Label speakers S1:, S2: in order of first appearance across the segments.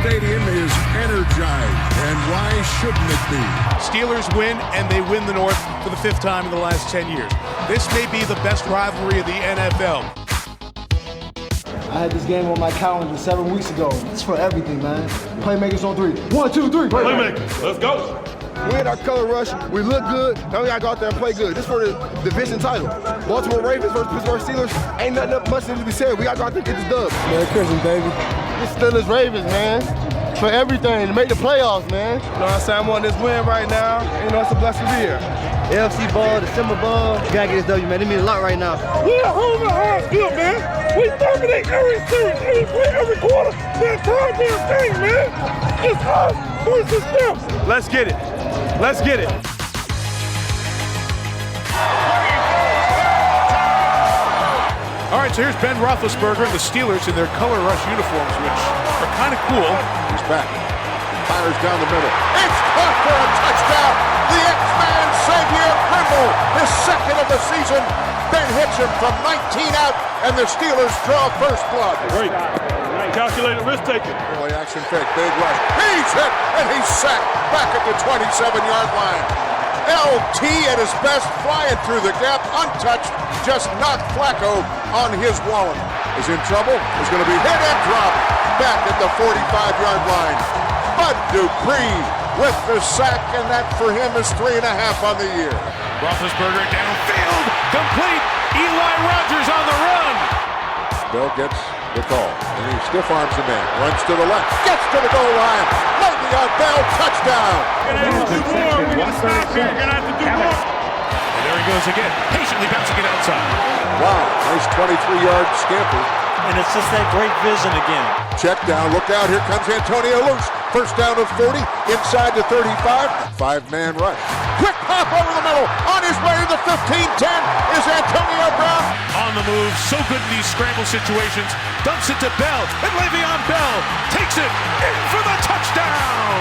S1: stadium is energized, and why shouldn't it be?
S2: Steelers win, and they win the North for the 5th time in the last 10 years. This may be the best rivalry of the NFL.
S3: I had this game on my calendar 7 weeks ago. It's for everything, man. Playmakers on 3. 1, 2, 3.
S4: Playmakers, let's go.
S5: We in our color rush. We look good. Now we gotta go out there and play good. This is for the division title. Baltimore Ravens versus Pittsburgh Steelers. Ain't nothing much needs to be said. We gotta go out there and get this dub.
S3: Merry Christmas, baby.
S5: This Steelers Ravens, man. For everything, to make the playoffs, man. You know what I'm saying? I'm on this win right now. You know, it's a blessing to be here.
S6: AFC ball, December ball. You gotta get this W, man. It means a lot right now.
S4: We're home and hard field, man. We dominate every series, every play, every quarter. The entire damn thing, man. It's us versus them.
S2: Let's get it. Let's get it. All right, so here's Ben Roethlisberger and the Steelers in their color rush uniforms, which are kind of cool.
S1: He's back. Fires down the middle. It's caught for a touchdown. The X-Man Xavier Trimble, his second of the season. Ben hits him from 19 out, and the Steelers draw first blood.
S4: Great. Calculated risk taking.
S1: Play action fake, big rush. He's hit, and he's sacked back at the 27-yard line. LT at his best, flying through the gap, untouched, just knocked Flacco on his wallet. Is in trouble, is going to be hit and dropped back at the 45-yard line. Bud Dupree with the sack, and that for him is 3.5 on the year.
S2: Roethlisberger downfield, complete. Eli Rogers on the run.
S1: Bell gets the call, and he stiff arms the man, runs to the left, gets to the goal line. Le'Veon Bell, touchdown.
S4: We're gonna have to do more. We're gonna stop here. We're gonna have to do more.
S2: And there he goes again, patiently bouncing it outside.
S1: Wow, nice 23-yard scamper.
S7: And it's just that great vision again.
S1: Check down, look out, here comes Antonio loose. First down of 40, inside to 35. 5-man rush. Quick pop over the middle, on his way to the 15-10 is Antonio Brown.
S2: On the move, so good in these scramble situations. Dumps it to Bell, and Le'Veon Bell takes it in for the touchdown.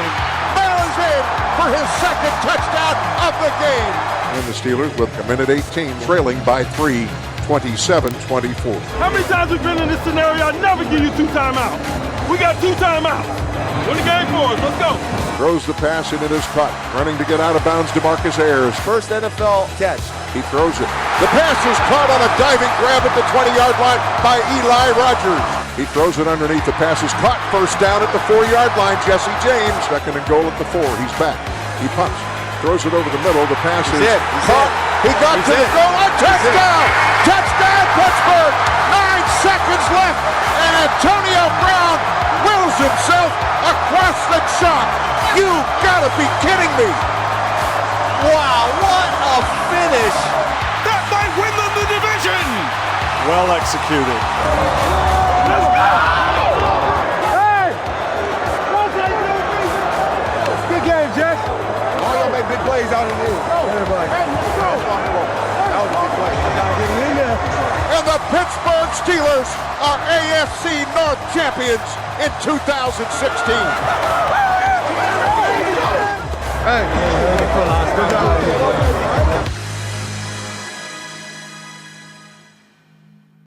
S1: Bell is in for his second touchdown of the game. And the Steelers with a minute 18, trailing by 3. 27-24.
S4: How many times we've been in this scenario? I never give you 2 timeouts. We got 2 timeouts. Win the game for us. Let's go.
S1: Throws the pass, and it is caught. Running to get out of bounds, DeMarcus Ayers.
S5: First NFL catch.
S1: He throws it. The pass is caught on a diving grab at the 20-yard line by Eli Rogers. He throws it underneath. The pass is caught. First down at the 4-yard line. Jesse James, second and goal at the 4. He's back. He punts. Throws it over the middle. The pass is caught. He got to the goal line. Touchdown! Touchdown, Pittsburgh! 9 seconds left, and Antonio Brown wills himself across the chalk. You gotta be kidding me!
S7: Wow, what a finish!
S2: That might win them the division!
S7: Well executed.
S4: Let's go! Hey!
S5: Good game, Jess. All y'all make big plays out in here. Everybody. Hey, let's go. That was a big play. Get in there.
S1: And the Pittsburgh Steelers are AFC North champions in 2016.
S5: Hey, good job.